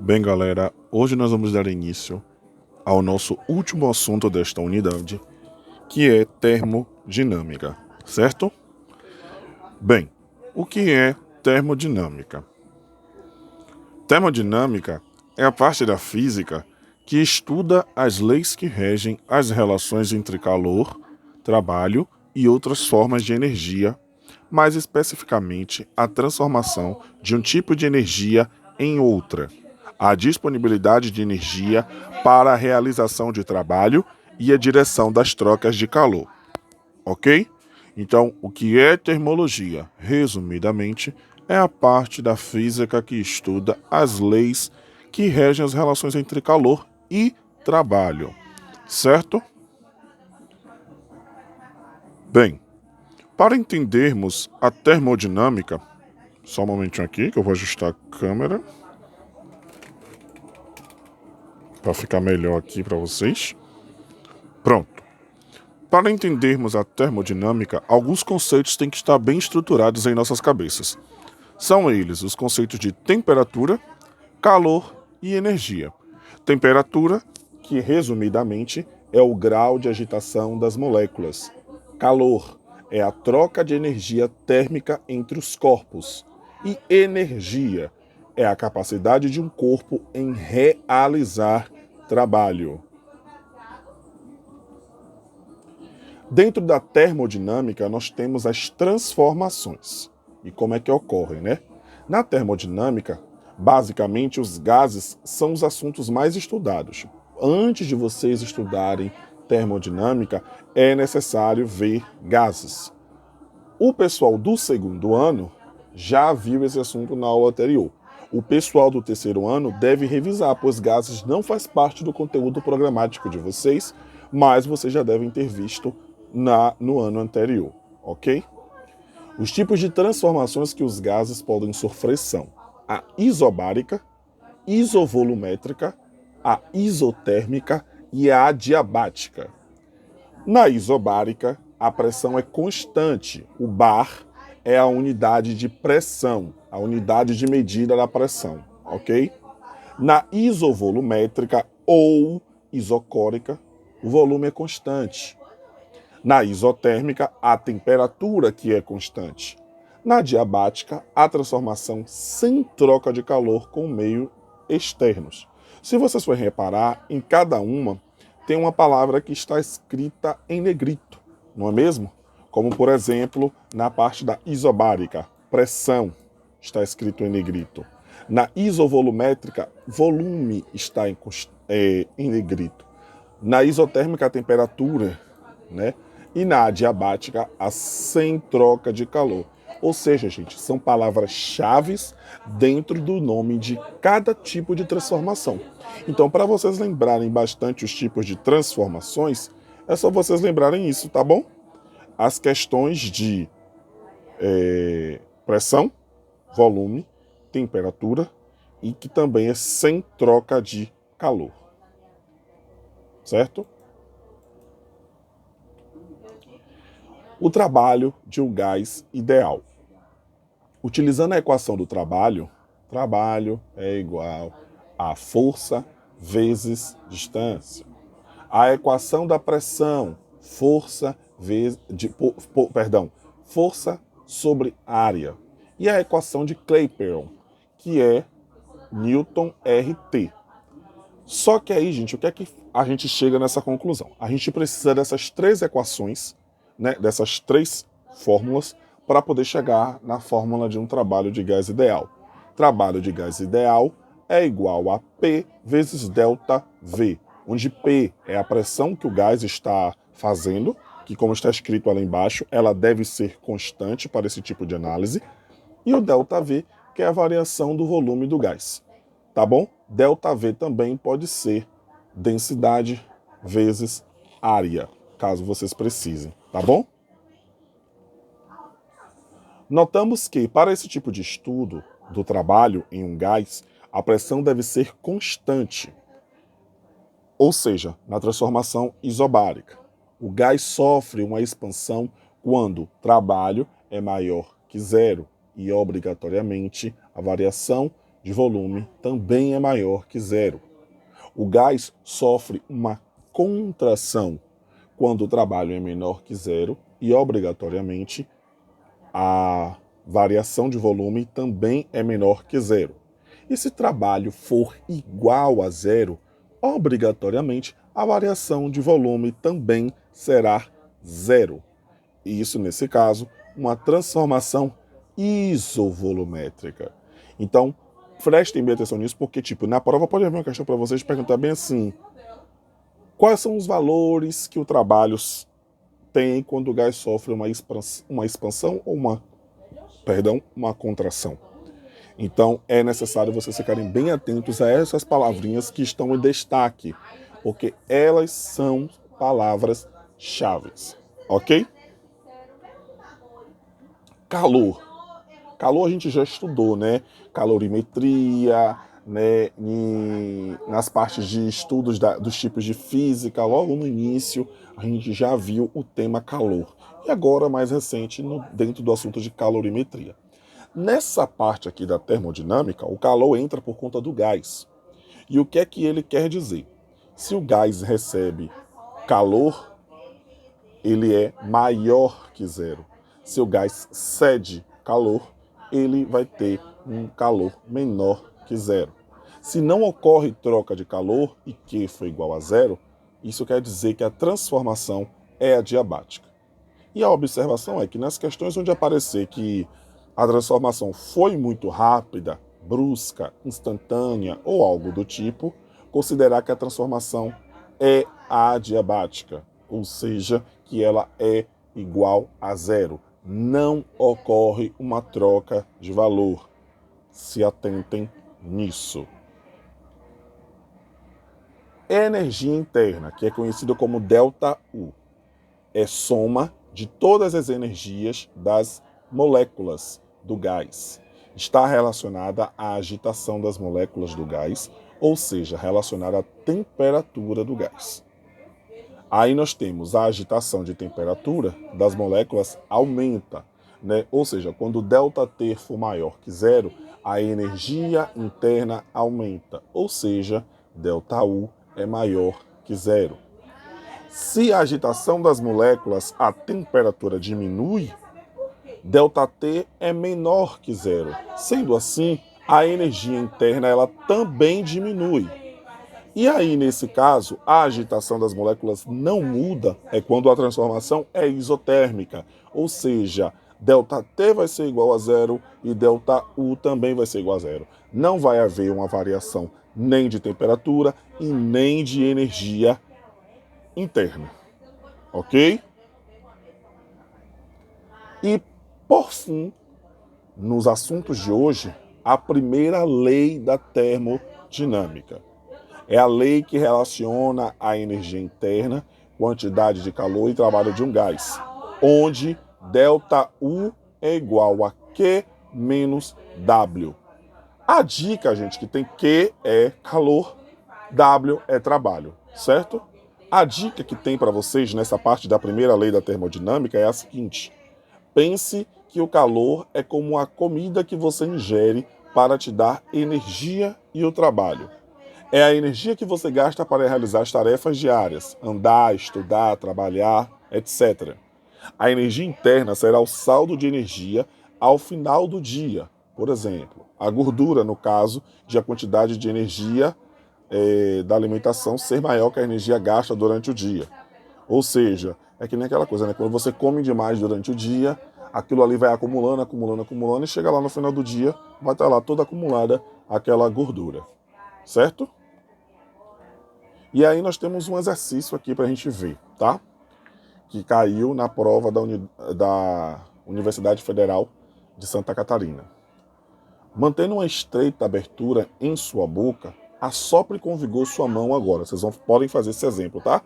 Bem, galera, hoje nós vamos dar início ao nosso último assunto desta unidade, que é termodinâmica, certo? Bem, o que é termodinâmica? Termodinâmica é a parte da física que estuda as leis que regem as relações entre calor, trabalho e outras formas de energia, mais especificamente a transformação de um tipo de energia em outra, a disponibilidade de energia para a realização de trabalho e a direção das trocas de calor. Ok? Então, o que é termologia? Resumidamente, é a parte da física que estuda as leis que regem as relações entre calor e trabalho. Certo? Bem, para entendermos a termodinâmica, só um momentinho aqui que eu vou ajustar a câmera para ficar melhor aqui para vocês. Pronto. Para entendermos a termodinâmica, alguns conceitos têm que estar bem estruturados em nossas cabeças. São eles os conceitos de temperatura, calor e energia. Temperatura, que resumidamente é o grau de agitação das moléculas. Calor é a troca de energia térmica entre os corpos. E energia é a capacidade de um corpo em realizar trabalho. Dentro da termodinâmica, nós temos as transformações. E como é que ocorrem, né? Na termodinâmica, basicamente, os gases são os assuntos mais estudados. Antes de vocês estudarem termodinâmica, é necessário ver gases. O pessoal do segundo ano já viu esse assunto na aula anterior. O pessoal do terceiro ano deve revisar, pois gases não faz parte do conteúdo programático de vocês, mas vocês já devem ter visto no ano anterior, ok? Os tipos de transformações que os gases podem sofrer são a isobárica, isovolumétrica, a isotérmica e a adiabática. Na isobárica, a pressão é constante. O bar é a unidade de pressão, a unidade de medida da pressão, ok? Na isovolumétrica ou isocórica, o volume é constante. Na isotérmica, a temperatura que é constante. Na diabática, a transformação sem troca de calor com meio externos. Se vocês forem reparar, em cada uma tem uma palavra que está escrita em negrito, não é mesmo? Como, por exemplo, na parte da isobárica, pressão está escrito em negrito. Na isovolumétrica, volume está em negrito. Na isotérmica, a temperatura, né? E na adiabática, a sem troca de calor. Ou seja, gente, são palavras-chave dentro do nome de cada tipo de transformação. Então, para vocês lembrarem bastante os tipos de transformações, é só vocês lembrarem isso, tá bom? As questões de pressão, volume, temperatura e que também é sem troca de calor. Certo? O trabalho de um gás ideal. Utilizando a equação do trabalho, trabalho é igual a força vezes distância. A equação da pressão, força força sobre área. E a equação de Clapeyron, que é Newton RT. Só que aí, gente, o que é que a gente chega nessa conclusão? A gente precisa dessas três equações, né, dessas três fórmulas, para poder chegar na fórmula de um trabalho de gás ideal. Trabalho de gás ideal é igual a P vezes delta V, onde P é a pressão que o gás está fazendo, que, como está escrito ali embaixo, ela deve ser constante para esse tipo de análise, e o delta V, que é a variação do volume do gás. Tá bom? Delta V também pode ser densidade vezes área, caso vocês precisem, tá bom? Notamos que, para esse tipo de estudo do trabalho em um gás, a pressão deve ser constante, ou seja, na transformação isobárica. O gás sofre uma expansão quando o trabalho é maior que zero e, obrigatoriamente, a variação de volume também é maior que zero. O gás sofre uma contração quando o trabalho é menor que zero e, obrigatoriamente, a variação de volume também é menor que zero. E se trabalho for igual a zero, obrigatoriamente a variação de volume também será zero. E isso, nesse caso, uma transformação isovolumétrica. Então, prestem bem atenção nisso, porque, na prova pode haver uma questão para vocês perguntar bem assim: quais são os valores que o trabalho tem quando o gás sofre uma expansão ou uma contração? Então, é necessário vocês ficarem bem atentos a essas palavrinhas que estão em destaque, porque elas são palavras-chave, ok? Calor. Calor a gente já estudou, né? Calorimetria, né? Nas partes de estudos dos tipos de física, logo no início, a gente já viu o tema calor. E agora, mais recente, dentro do assunto de calorimetria. Nessa parte aqui da termodinâmica, o calor entra por conta do gás. E o que é que ele quer dizer? Se o gás recebe calor, ele é maior que zero. Se o gás cede calor, ele vai ter um calor menor que zero. Se não ocorre troca de calor e Q foi igual a zero, isso quer dizer que a transformação é adiabática. E a observação é que nas questões onde aparecer que a transformação foi muito rápida, brusca, instantânea ou algo do tipo, considerar que a transformação é adiabática, ou seja, que ela é igual a zero. Não ocorre uma troca de valor. Se atentem nisso. Energia interna, que é conhecida como ΔU, é soma de todas as energias das moléculas do gás. Está relacionada à agitação das moléculas do gás, ou seja, relacionada à temperatura do gás. Aí nós temos a agitação de temperatura das moléculas aumenta, né? Ou seja, quando o ΔT for maior que zero, a energia interna aumenta, ou seja, ΔU é maior que zero. Se a agitação das moléculas, a temperatura diminui, ΔT é menor que zero. Sendo assim, a energia interna ela também diminui. E aí, nesse caso, a agitação das moléculas não muda, é quando a transformação é isotérmica, ou seja, ΔT vai ser igual a zero e ΔU também vai ser igual a zero. Não vai haver uma variação nem de temperatura e nem de energia interna, ok? E, por fim, nos assuntos de hoje, a primeira lei da termodinâmica. É a lei que relaciona a energia interna, quantidade de calor e trabalho de um gás, onde ΔU é igual a Q menos W. A dica, gente, que tem Q é calor, W é trabalho, certo? A dica que tem para vocês nessa parte da primeira lei da termodinâmica é a seguinte: pense que o calor é como a comida que você ingere para te dar energia e o trabalho. É a energia que você gasta para realizar as tarefas diárias, andar, estudar, trabalhar, etc. A energia interna será o saldo de energia ao final do dia. Por exemplo, a gordura, no caso de a quantidade de energia da alimentação ser maior que a energia gasta durante o dia. Ou seja, é que nem aquela coisa, né? Quando você come demais durante o dia, aquilo ali vai acumulando, acumulando, acumulando, e chega lá no final do dia, vai estar lá toda acumulada aquela gordura. Certo? E aí nós temos um exercício aqui para a gente ver, tá? Que caiu na prova da Universidade Federal de Santa Catarina. Mantendo uma estreita abertura em sua boca, assopre com vigor sua mão agora. Vocês podem fazer esse exemplo, tá?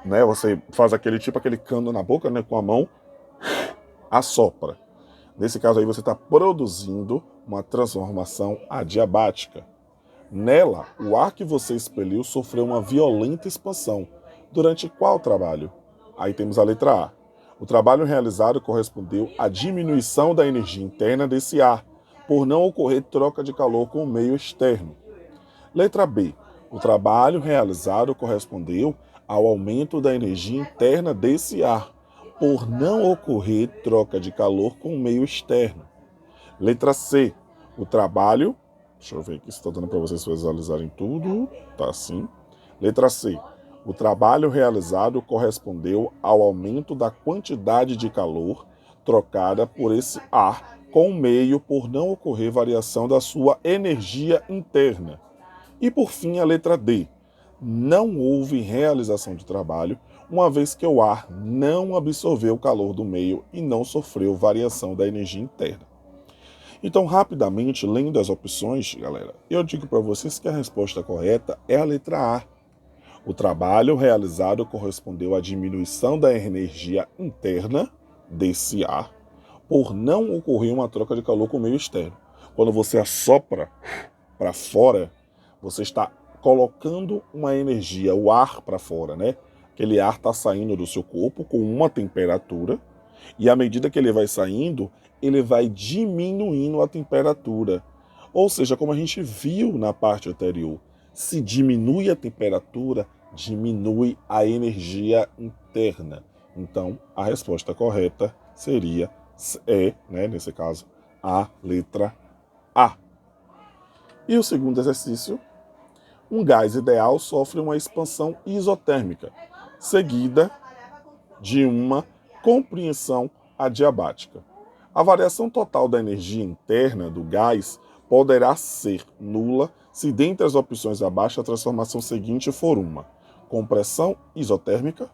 Né? Você faz aquele cano na boca, né? Com a mão, assopra. Nesse caso aí você está produzindo uma transformação adiabática. Nela, o ar que você expeliu sofreu uma violenta expansão. Durante qual trabalho? Aí temos a letra A. O trabalho realizado correspondeu à diminuição da energia interna desse ar, por não ocorrer troca de calor com o meio externo. Letra B. O trabalho realizado correspondeu ao aumento da energia interna desse ar, por não ocorrer troca de calor com o meio externo. Letra C. O trabalho... Deixa eu ver aqui se está dando para vocês visualizarem tudo. Tá assim. Letra C. O trabalho realizado correspondeu ao aumento da quantidade de calor trocada por esse ar com o meio por não ocorrer variação da sua energia interna. E por fim, a letra D. Não houve realização de trabalho, uma vez que o ar não absorveu o calor do meio e não sofreu variação da energia interna. Então, rapidamente, lendo as opções, galera, eu digo para vocês que a resposta correta é a letra A. O trabalho realizado correspondeu à diminuição da energia interna desse ar, por não ocorrer uma troca de calor com o meio externo. Quando você assopra para fora, você está colocando uma energia, o ar para fora, né? Aquele ar está saindo do seu corpo com uma temperatura, e à medida que ele vai saindo, ele vai diminuindo a temperatura. Ou seja, como a gente viu na parte anterior, se diminui a temperatura, diminui a energia interna. Então, a resposta correta seria né, nesse caso, a letra A. E o segundo exercício, um gás ideal sofre uma expansão isotérmica, seguida de uma compressão adiabática. A variação total da energia interna do gás poderá ser nula se dentre as opções abaixo a transformação seguinte for uma: compressão isotérmica,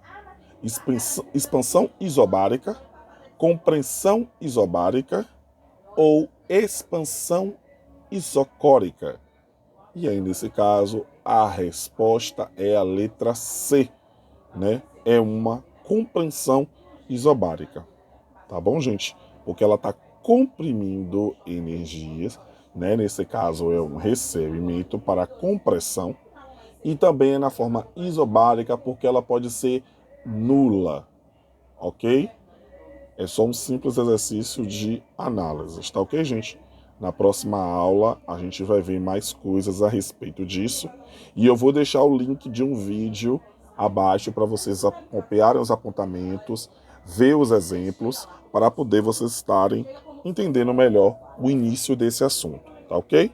expansão isobárica, compressão isobárica ou expansão isocórica. E aí, nesse caso, a resposta é a letra C, né? É uma compressão isobárica. Tá bom, gente? Porque ela está comprimindo energias, né? Nesse caso é um recebimento para compressão, e também é na forma isobárica porque ela pode ser nula, ok? É só um simples exercício de análise, tá ok, gente? Na próxima aula a gente vai ver mais coisas a respeito disso, e eu vou deixar o link de um vídeo abaixo para vocês copiarem os apontamentos, ver os exemplos, para poder vocês estarem entendendo melhor o início desse assunto, tá ok?